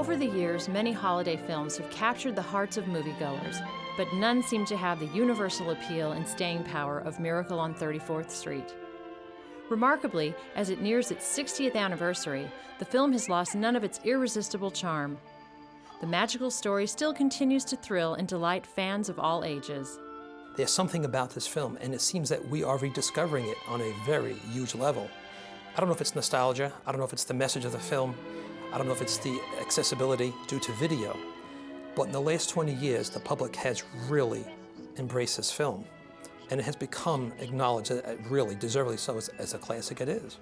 Over the years, many holiday films have captured the hearts of moviegoers, but none seem to have the universal appeal and staying power of Miracle on 34th Street. Remarkably, as it nears its 60th anniversary, the film has lost none of its irresistible charm. The magical story still continues to thrill and delight fans of all ages. There's something about this film, and it seems that we are rediscovering it on a very huge level. I don't know if it's nostalgia, I don't know if it's the message of the film, I don't know if it's the accessibility due to video, but in the last 20 years, the public has really embraced this film, and it has become acknowledged, really deservedly so, as a classic it is.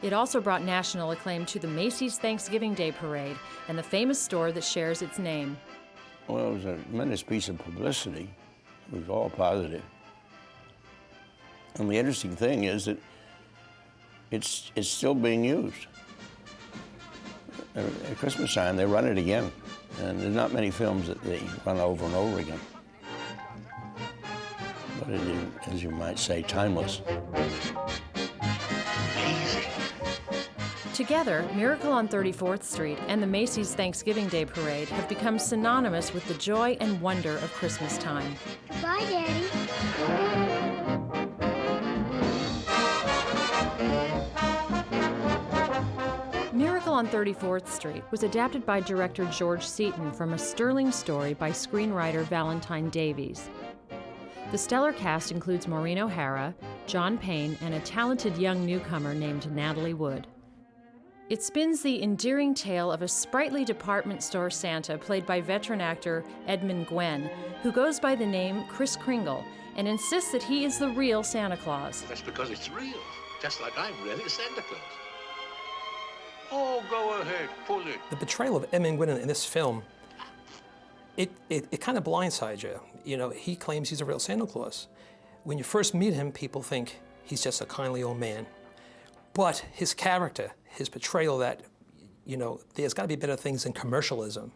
It also brought national acclaim to the Macy's Thanksgiving Day Parade and the famous store that shares its name. Well, it was a tremendous piece of publicity. It was all positive. And the interesting thing is that it's still being used. At Christmas time, they run it again. And there's not many films that they run over and over again. But it is, as you might say, timeless. Together, Miracle on 34th Street and the Macy's Thanksgiving Day Parade have become synonymous with the joy and wonder of Christmas time. Bye, Daddy. Miracle on 34th Street was adapted by director George Seaton from a sterling story by screenwriter Valentine Davies. The stellar cast includes Maureen O'Hara, John Payne, and a talented young newcomer named Natalie Wood. It spins the endearing tale of a sprightly department store Santa played by veteran actor Edmund Gwenn, who goes by the name Kris Kringle and insists that he is the real Santa Claus. That's because it's real, just like I'm really Santa Claus. Oh, go ahead, pull it. The portrayal of Edmund Gwenn in this film, it kind of blindsides you. You know, he claims he's a real Santa Claus. When you first meet him, people think he's just a kindly old man. But his character, his portrayal that, you know, there's got to be better things than commercialism,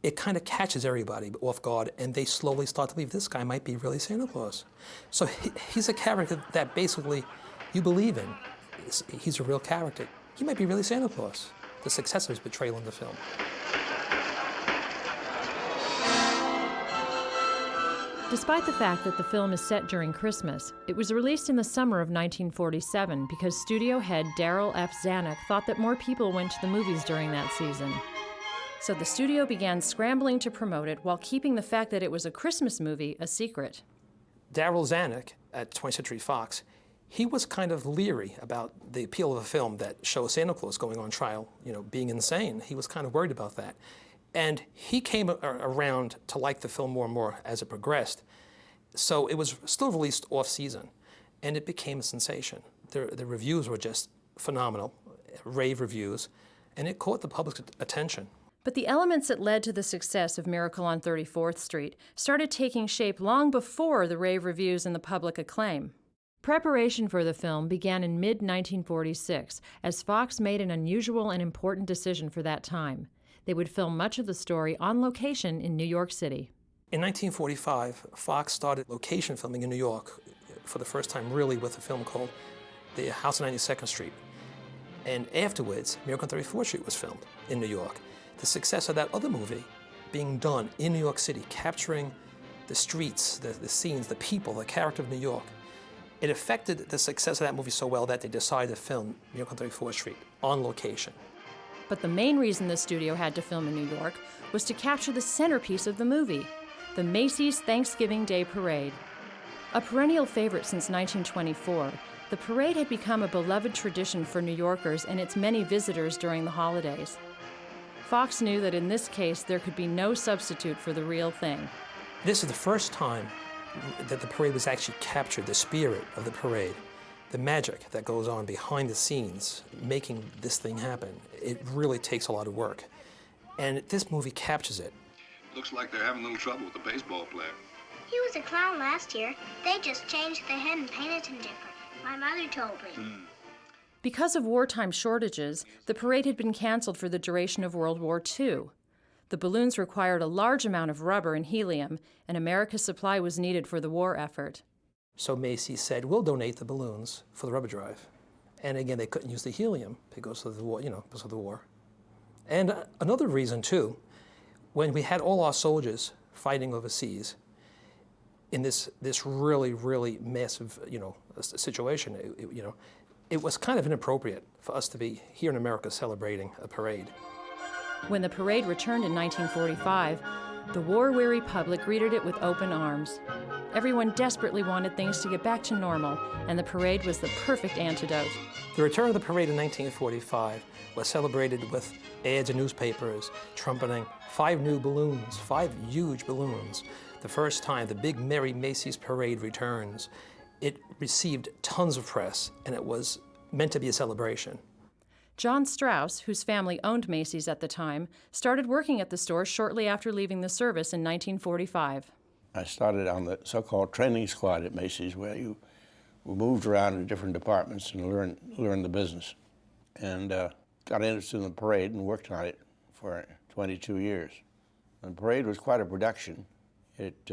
it kind of catches everybody off guard, and they slowly start to believe this guy might be really Santa Claus. So he's a character that basically you believe in. He's a real character. He might be really Santa Claus, the success of his portrayal in the film. Despite the fact that the film is set during Christmas, it was released in the summer of 1947 because studio head Darryl F. Zanuck thought that more people went to the movies during that season. So the studio began scrambling to promote it while keeping the fact that it was a Christmas movie a secret. Darryl Zanuck at 20th Century Fox, he was kind of leery about the appeal of a film that shows Santa Claus going on trial, you know, being insane. He was kind of worried about that. And he came around to like the film more and more as it progressed. So it was still released off-season, and it became a sensation. The reviews were just phenomenal, rave reviews, and it caught the public's attention. But the elements that led to the success of Miracle on 34th Street started taking shape long before the rave reviews and the public acclaim. Preparation for the film began in mid-1946, as Fox made an unusual and important decision for that time. They would film much of the story on location in New York City. In 1945, Fox started location filming in New York for the first time, really, with a film called The House on 92nd Street. And afterwards, Miracle on 34th Street was filmed in New York. The success of that other movie being done in New York City, capturing the streets, the scenes, the people, the character of New York, it affected the success of that movie so well that they decided to film Miracle on 34th Street on location. But the main reason the studio had to film in New York was to capture the centerpiece of the movie, the Macy's Thanksgiving Day Parade. A perennial favorite since 1924, the parade had become a beloved tradition for New Yorkers and its many visitors during the holidays. Fox knew that in this case there could be no substitute for the real thing. This is the first time that the parade was actually captured, the spirit of the parade. The magic that goes on behind the scenes, making this thing happen, it really takes a lot of work. And this movie captures it. Looks like they're having a little trouble with the baseball player. He was a clown last year. They just changed the head and painted him different. My mother told me. Because of wartime shortages, the parade had been canceled for the duration of World War II. The balloons required a large amount of rubber and helium, and America's supply was needed for the war effort. So Macy said, we'll donate the balloons for the rubber drive. And again, they couldn't use the helium because of the war, because of the war. And another reason, too, when we had all our soldiers fighting overseas in this really, really massive, situation, it was kind of inappropriate for us to be here in America celebrating a parade. When the parade returned in 1945, the war-weary public greeted it with open arms. Everyone desperately wanted things to get back to normal, and the parade was the perfect antidote. The return of the parade in 1945 was celebrated with ads in newspapers, trumpeting 5 new balloons, 5 huge balloons. The first time the big Merry Macy's parade returns. It received tons of press, and it was meant to be a celebration. John Strauss, whose family owned Macy's at the time, started working at the store shortly after leaving the service in 1945. I started on the so-called training squad at Macy's, where you were moved around in different departments and learned the business. And got interested in the parade and worked on it for 22 years. The parade was quite a production. It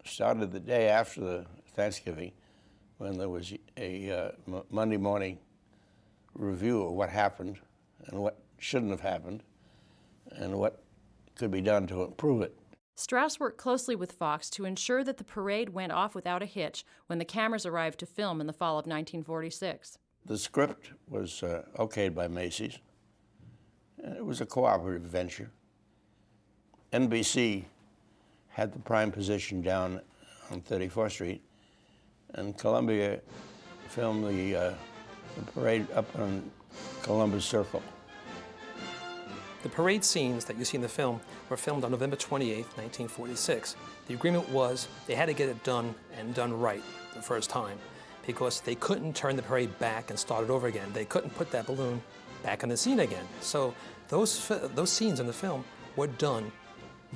started the day after the Thanksgiving, when there was a Monday morning review of what happened and what shouldn't have happened and what could be done to improve it. Strauss worked closely with Fox to ensure that the parade went off without a hitch when the cameras arrived to film in the fall of 1946. The script was okayed by Macy's. It was a cooperative venture. NBC had the prime position down on 34th Street, and Columbia filmed the parade up on Columbus Circle. The parade scenes that you see in the film were filmed on November 28, 1946. The agreement was they had to get it done and done right the first time, because they couldn't turn the parade back and start it over again. They couldn't put that balloon back in the scene again. So those scenes in the film were done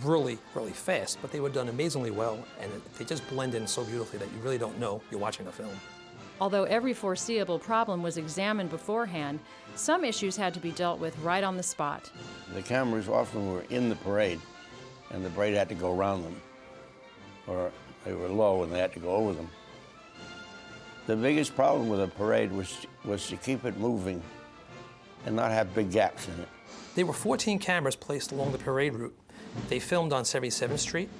really, really fast, but they were done amazingly well, and they just blend in so beautifully that you really don't know you're watching a film. Although every foreseeable problem was examined beforehand, some issues had to be dealt with right on the spot. The cameras often were in the parade, and the parade had to go around them, or they were low and they had to go over them. The biggest problem with a parade was to keep it moving and not have big gaps in it. There were 14 cameras placed along the parade route. They filmed on 77th Street,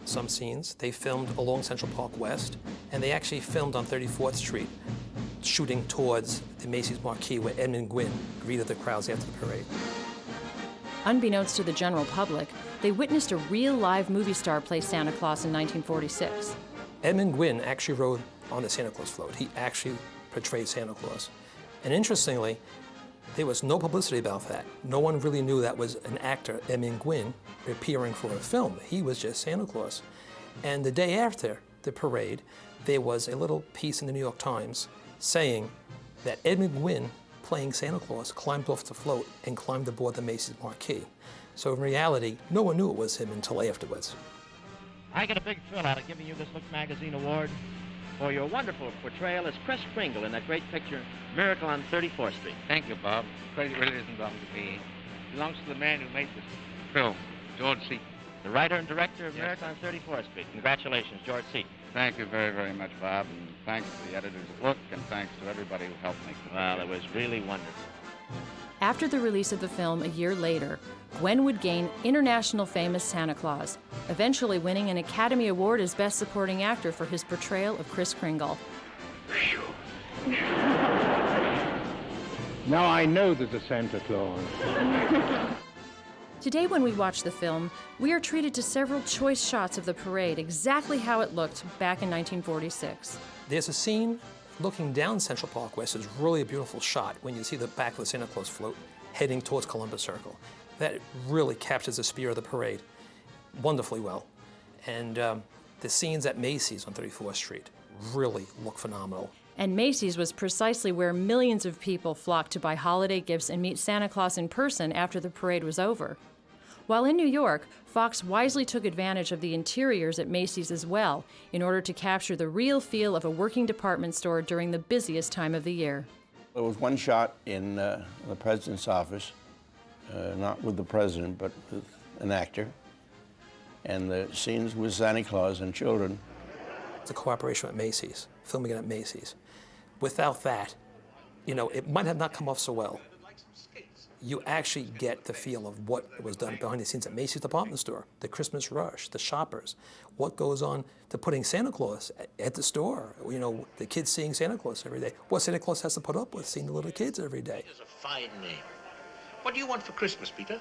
some scenes. They filmed along Central Park West, and they actually filmed on 34th Street, shooting towards the Macy's marquee where Edmund Gwynn greeted the crowds after the parade. Unbeknownst to the general public, they witnessed a real live movie star play Santa Claus in 1946. Edmund Gwynn actually rode on the Santa Claus float. He actually portrayed Santa Claus. And interestingly, there was no publicity about that. No one really knew that was an actor, Edmund Gwynn, appearing for a film. He was just Santa Claus. And the day after the parade, there was a little piece in the New York Times saying that Edmund Gwynn, playing Santa Claus, climbed off the float and climbed aboard the Macy's marquee. So in reality, no one knew it was him until afterwards. I get a big thrill out of giving you this Look Magazine award for your wonderful portrayal as Kris Kringle in that great picture, Miracle on 34th Street. Thank you, Bob. Credit really doesn't belong to me. It belongs to the man who made this film, George Seaton. The writer and director of Yes. Miracle on 34th Street. Congratulations, George Seaton. Thank you very, very much, Bob, and thanks to the editors of Look, and thanks to everybody who helped make it. Well, it was really wonderful. After the release of the film a year later, Gwen would gain international fame as Santa Claus, eventually winning an Academy Award as Best Supporting Actor for his portrayal of Kris Kringle. Now I know there's a Santa Claus. Today when we watch the film, we are treated to several choice shots of the parade exactly how it looked back in 1946. There's a scene looking down Central Park West. It's really a beautiful shot when you see the back of the Santa Claus float heading towards Columbus Circle. That really captures the spirit of the parade wonderfully well. And the scenes at Macy's on 34th Street really look phenomenal. And Macy's was precisely where millions of people flocked to buy holiday gifts and meet Santa Claus in person after the parade was over. While in New York, Fox wisely took advantage of the interiors at Macy's as well in order to capture the real feel of a working department store during the busiest time of the year. There was one shot in the president's office, not with the president, but with an actor. And the scenes with Santa Claus and children. It's a cooperation with Macy's, filming it at Macy's. Without that, it might have not come off so well. you actually get the feel of what was done behind the scenes at Macy's department store, the Christmas rush, the shoppers, what goes on to putting Santa Claus at the store. You know, the kids seeing Santa Claus every day. What Santa Claus has to put up with, seeing the little kids every day. It's a fine name. What do you want for Christmas, Peter?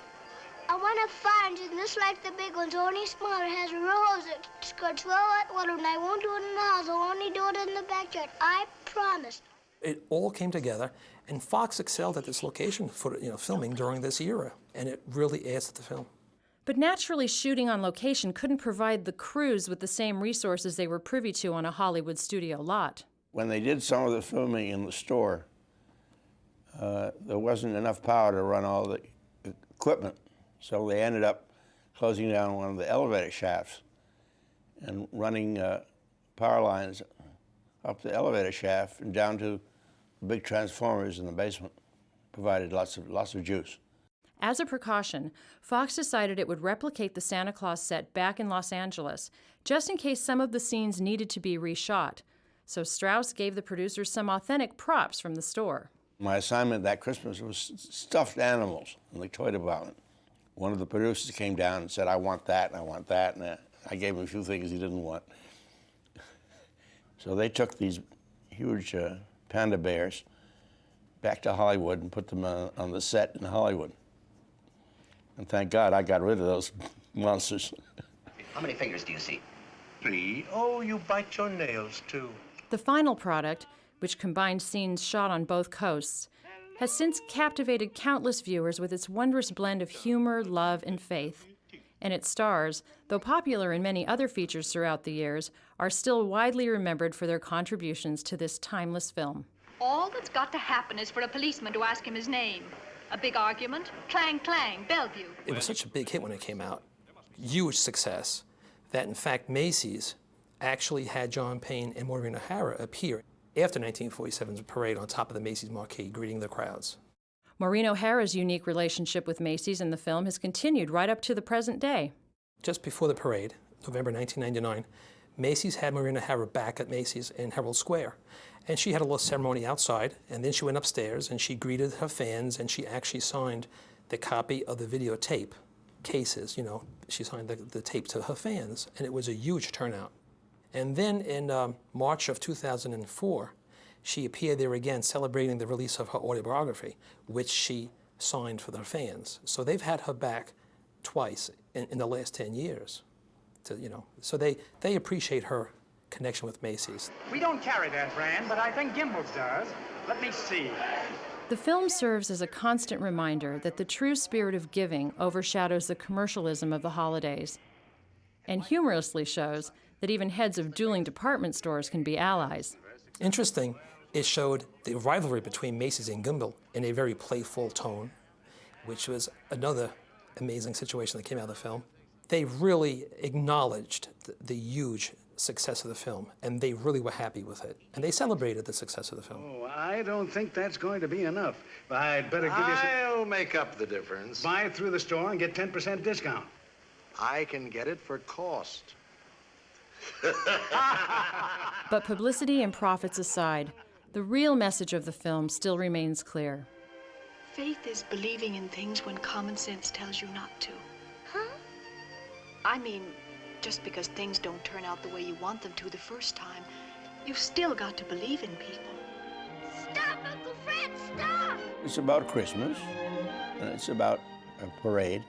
I want a fountain just like the big ones, only smaller. Has a rose that could throw at water, and I won't do it in the house. I'll only do it in the backyard. I promise. It all came together, and Fox excelled at this location for, filming during this era, and it really adds to the film. But naturally, shooting on location couldn't provide the crews with the same resources they were privy to on a Hollywood studio lot. When they did some of the filming in the store, there wasn't enough power to run all the equipment, so they ended up closing down one of the elevator shafts and running power lines up the elevator shaft and down to the big transformers in the basement. Provided lots of juice. As a precaution, Fox decided it would replicate the Santa Claus set back in Los Angeles, just in case some of the scenes needed to be reshot. So Strauss gave the producers some authentic props from the store. My assignment that Christmas was stuffed animals in the toy department. One of the producers came down and said, I want that, and I want that, and I gave him a few things he didn't want. So they took these huge panda bears back to Hollywood and put them on the set in Hollywood. And thank God I got rid of those monsters. How many fingers do you see? 3. Oh, you bite your nails, too. The final product, which combined scenes shot on both coasts, has since captivated countless viewers with its wondrous blend of humor, love, and faith. And its stars, though popular in many other features throughout the years, are still widely remembered for their contributions to this timeless film. All that's got to happen is for a policeman to ask him his name. A big argument, clang, clang, Bellevue. It was such a big hit when it came out, huge success, that in fact Macy's actually had John Payne and Maureen O'Hara appear after 1947's parade on top of the Macy's marquee, greeting the crowds. Maureen O'Hara's unique relationship with Macy's in the film has continued right up to the present day. Just before the parade, November 1999, Macy's had Maureen O'Hara back at Macy's in Herald Square. And she had a little ceremony outside, and then she went upstairs and she greeted her fans, and she actually signed the copy of the videotape cases. She signed the tape to her fans, and it was a huge turnout. And then in March of 2004, she appeared there again celebrating the release of her autobiography, which she signed for their fans. So they've had her back twice in the last 10 years. So they appreciate her connection with Macy's. We don't carry that brand, but I think Gimbel's does. Let me see. The film serves as a constant reminder that the true spirit of giving overshadows the commercialism of the holidays, and humorously shows that even heads of dueling department stores can be allies. Interesting, it showed the rivalry between Macy's and Gimbel in a very playful tone, which was another amazing situation that came out of the film. They really acknowledged the huge success of the film, and they really were happy with it. And they celebrated the success of the film. Oh, I don't think that's going to be enough. I'd better give you some... I'll make up the difference. Buy it through the store and get 10% discount. I can get it for cost. But publicity and profits aside, the real message of the film still remains clear. Faith is believing in things when common sense tells you not to. Huh? I mean, just because things don't turn out the way you want them to the first time, you've still got to believe in people. Stop, Uncle Fred, stop! It's about Christmas, and it's about a parade.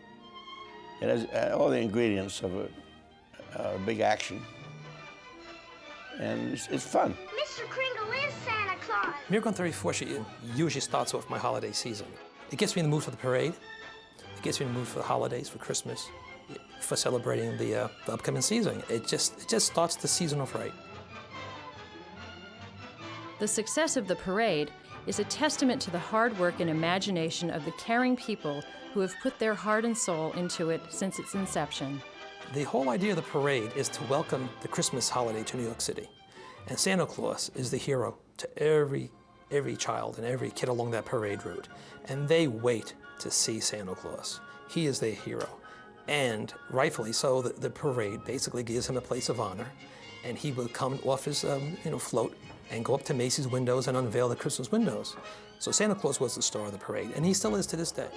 It has all the ingredients of a big action, and it's fun. Mr. Kringle is Santa Claus. Miracle on 34th usually starts off my holiday season. It gets me in the mood for the parade. It gets me in the mood for the holidays, for Christmas, for celebrating the upcoming season. It just starts the season off right. The success of the parade is a testament to the hard work and imagination of the caring people who have put their heart and soul into it since its inception. The whole idea of the parade is to welcome the Christmas holiday to New York City. And Santa Claus is the hero to every child and every kid along that parade route. And they wait to see Santa Claus. He is their hero. And rightfully so, the parade basically gives him a place of honor. and he would come off his float and go up to Macy's windows and unveil the Christmas windows. So Santa Claus was the star of the parade, and he still is to this day.